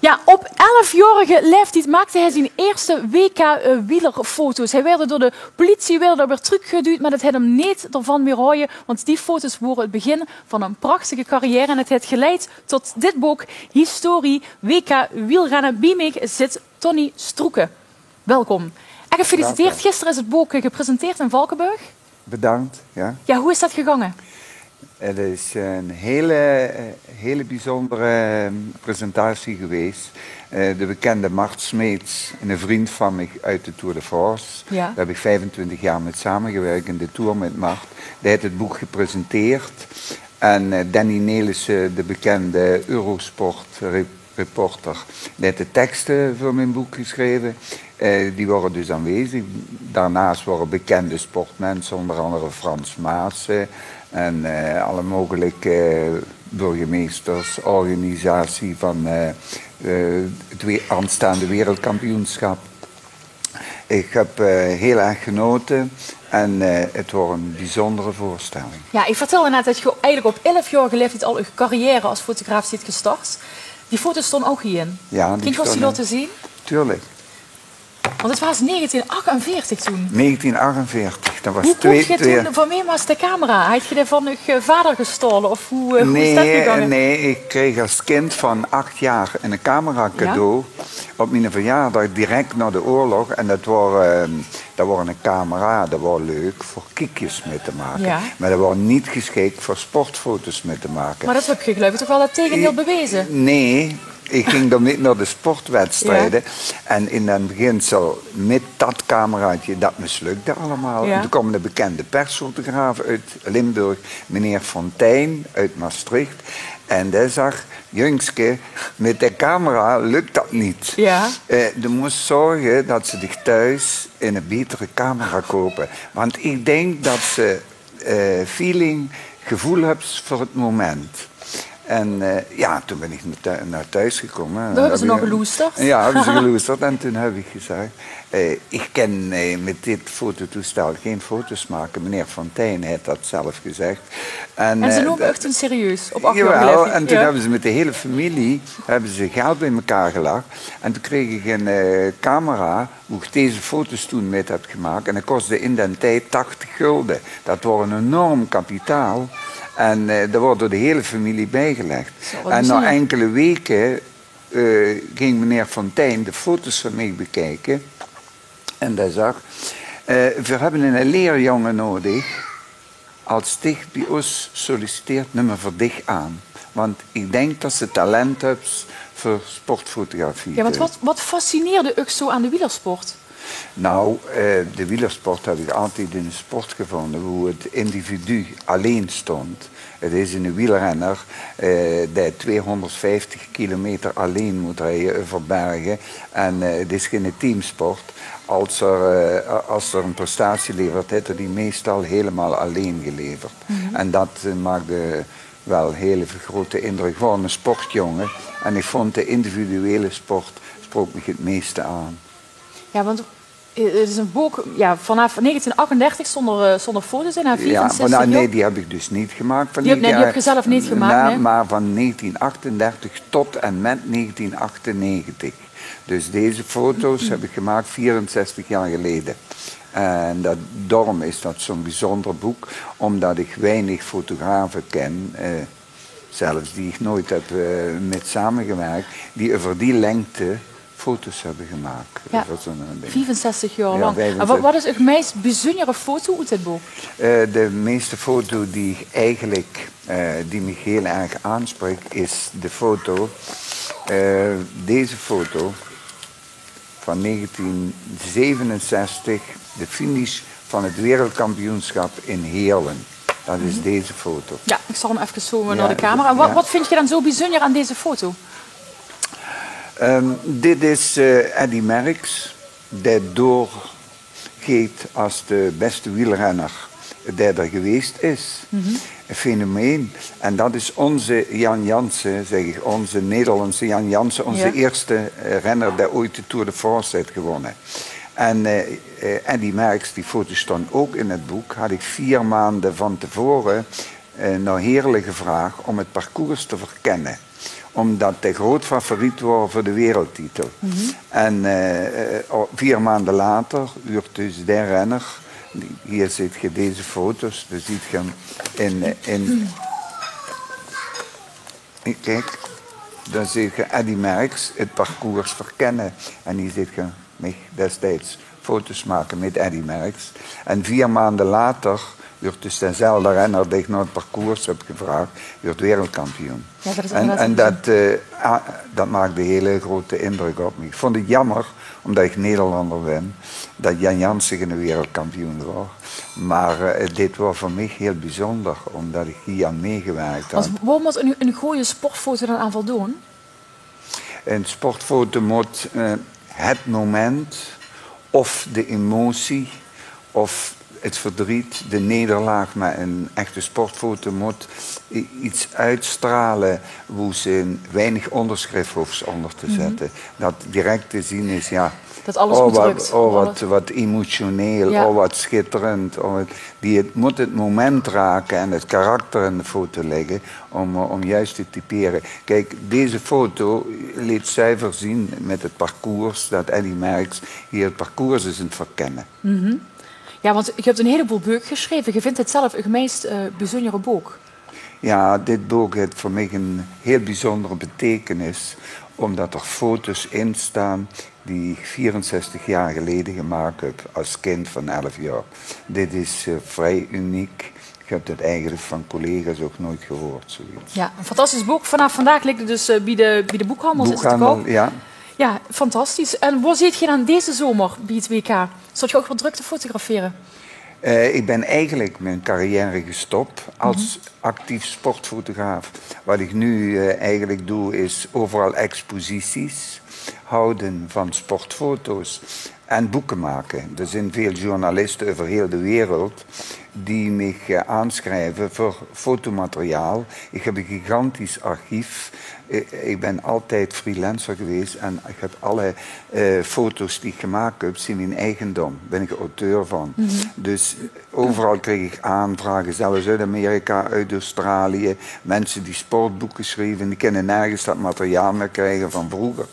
Ja, op 11-jarige leeftijd maakte hij zijn eerste WK-wielerfoto's. Hij werd door de politie weer teruggeduwd, maar dat had hem niet ervan weer houden, want die foto's waren het begin van een prachtige carrière en het heeft geleid tot dit boek, Historie WK wielrennen. Bij mij zit Tony Stroeke. Welkom. En gefeliciteerd. Gisteren is het boek gepresenteerd in Valkenburg. Bedankt. Ja. Ja, hoe is dat gegaan? Het is een hele bijzondere presentatie geweest. De bekende Mart Smeets, een vriend van mij uit de Tour de France. Ja. Daar heb ik 25 jaar mee samengewerkt in de Tour met Mart. Die heeft het boek gepresenteerd. En Danny Nelissen, de bekende Eurosport-reporter, die heeft de teksten voor mijn boek geschreven. Die waren dus aanwezig. Daarnaast waren bekende sportmensen, onder andere Frans Maas. En alle mogelijke burgemeesters, organisatie van het aanstaande wereldkampioenschap. Ik heb heel erg genoten en het was een bijzondere voorstelling. Ja, ik vertelde net dat je eigenlijk op 11-jarige leeftijd al je carrière als fotograaf zit gestart. Die foto's stonden ook hierin. Ja, Kun je ons die laten zien? Tuurlijk. Want het was 1948 toen. 1948. Dat was hoe kocht je toen, van wie was de camera? Had je die van je vader gestolen? Of hoe is dat gegaan? Nee, ik kreeg als kind van 8 jaar een camera cadeau. Ja? Op mijn verjaardag direct na de oorlog. En dat was een camera, dat was leuk voor kiekjes mee te maken. Ja. Maar dat was niet geschikt voor sportfoto's mee te maken. Maar dat heb je geloof ik toch wel het tegendeel bewezen? Nee. Ik ging dan niet naar de sportwedstrijden. Ja. En in het beginsel met dat cameraatje, dat mislukte allemaal. Ja. En toen kwam de bekende persfotograaf uit Limburg, meneer Fontijn uit Maastricht. En die zag, jongske, met de camera lukt dat niet. Ja. Je moest zorgen dat ze zich thuis in een betere camera kopen. Want ik denk dat ze gevoel hebt voor het moment. En ja, toen ben ik naar thuis gekomen. Daar hebben ze nog geloesterd? Ja, hebben ze geloesterd. En toen heb ik gezegd, ik kan met dit fototoestel geen foto's maken. Meneer Fontijn heeft dat zelf gezegd. En ze noemen echt een serieus, op 8 jaar Jawel, geleden. en toen hebben ze met de hele familie geld bij elkaar gelegd. En toen kreeg ik een camera, hoe ik deze foto's toen mee heb gemaakt. En dat kostte in die tijd 80 gulden. Dat was een enorm kapitaal. En dat wordt door de hele familie bijgelegd. En na enkele weken ging meneer Fontijn de foto's van mij bekijken. En hij zag, we hebben een leerjongen nodig. Als dich bij ons solliciteert, neem me voor dich aan. Want ik denk dat ze talent heeft voor sportfotografie. Ja, want wat fascineerde u zo aan de wielersport? Nou, de wielersport heb ik altijd in een sport gevonden, hoe het individu alleen stond. Het is een wielrenner die 250 kilometer alleen moet rijden over bergen. En het is geen teamsport. Als er een prestatie levert, heeft hij die meestal helemaal alleen geleverd. Mm-hmm. En dat maakte wel een hele grote indruk. Gewoon een sportjongen. En ik vond de individuele sport sprook me het meeste aan. Ja, want het is een boek vanaf 1938 zonder foto's in. Ja, maar nee, die heb ik dus niet gemaakt. Die heb je zelf niet gemaakt, nee? Maar van 1938 tot en met 1998. Dus deze foto's heb ik gemaakt 64 jaar geleden. En daarom is dat zo'n bijzonder boek, omdat ik weinig fotografen ken, zelfs die ik nooit heb met samengewerkt, die over die lengte foto's hebben gemaakt. Ja, 65 jaar lang. Ja, en wat is uw meest bijzondere foto uit het boek? De meeste foto die me heel erg aanspreekt, is de foto, deze foto van 1967, de finish van het wereldkampioenschap in Heerlen. Dat is deze foto. Ja, ik zal hem even zoomen naar de camera. En wat vind je dan zo bijzonder aan deze foto? Dit is Eddy Merckx, die doorgeeft als de beste wielrenner die er geweest is. Mm-hmm. Een fenomeen. En dat is onze Jan Jansen, zeg ik, onze Nederlandse Jan Jansen, onze eerste renner die ooit de Tour de France heeft gewonnen. En Eddy Merckx, die foto's staan ook in het boek, had ik 4 maanden van tevoren naar Heerlen gevraagd om het parcours te verkennen. omdat hij groot favoriet was voor de wereldtitel. En 4 maanden later werd dus de renner, hier ziet je deze foto's, dan ziet je hem kijk, dan zie je Eddy Merckx het parcours verkennen. En hier zie je mij destijds foto's maken met Eddy Merckx. En 4 maanden later werd dus dezelfde renner die ik naar het parcours heb gevraagd, werd wereldkampioen. Ja, dat is en dat maakte een hele grote indruk op me. Ik vond het jammer, omdat ik Nederlander ben, dat Jan Jansen een wereldkampioen was. Maar dit was voor mij heel bijzonder, omdat ik hier aan meegewerkt had. Waarom moet een goede sportfoto dan aan voldoen? Een sportfoto moet het moment, of de emotie, of het verdriet, de nederlaag, maar een echte sportfoto moet iets uitstralen hoe ze weinig onderschrift hoeft onder te zetten. Dat direct te zien is, ja, dat alles bedrukt. Wat emotioneel, ja. wat schitterend. Het moet het moment raken en het karakter in de foto leggen om juist te typeren. Kijk, deze foto liet zuiver zien met het parcours, dat Eddy Merckx hier het parcours is aan het verkennen. Ja, want je hebt een heleboel boeken geschreven. Je vindt het zelf een meest bijzondere boek. Ja, dit boek heeft voor mij een heel bijzondere betekenis, omdat er foto's in staan die ik 64 jaar geleden gemaakt heb als kind van 11 jaar. Dit is vrij uniek. Ik heb het eigenlijk van collega's ook nooit gehoord, zoiets. Ja, een fantastisch boek. Vanaf vandaag ligt het dus bij de boekhandels. Boekhandel, ja. Ja, fantastisch. En waar zit je dan deze zomer bij het WK? Zat je ook wat druk te fotograferen? Ik ben eigenlijk mijn carrière gestopt als actief sportfotograaf. Wat ik nu eigenlijk doe is overal exposities houden van sportfoto's en boeken maken. Er zijn veel journalisten over heel de wereld die me aanschrijven voor fotomateriaal. Ik heb een gigantisch archief. Ik ben altijd freelancer geweest en ik heb alle foto's die ik gemaakt heb, zijn mijn eigendom. Daar ben ik auteur van. Dus overal kreeg ik aanvragen, zelfs uit Amerika, uit Australië. Mensen die sportboeken schreven, die kunnen nergens dat materiaal meer krijgen van vroeger.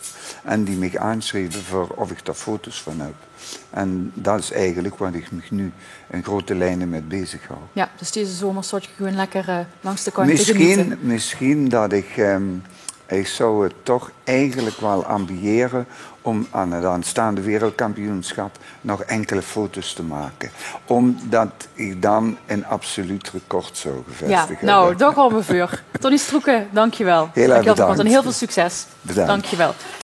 En die me aanschreven voor of ik daar foto's van heb. En dat is eigenlijk wat ik me nu in grote lijnen mee bezig hou. Ja, dus deze zomer zat je gewoon lekker langs de kant te genieten. Misschien dat ik zou het toch eigenlijk wel ambiëren om aan het aanstaande wereldkampioenschap nog enkele foto's te maken. Omdat ik dan een absoluut record zou gevestigen. Ja, nou, daar gaan we voor. Tony Stroeken, dankjewel. Heel erg bedankt. En heel veel succes. Bedankt. Dankjewel.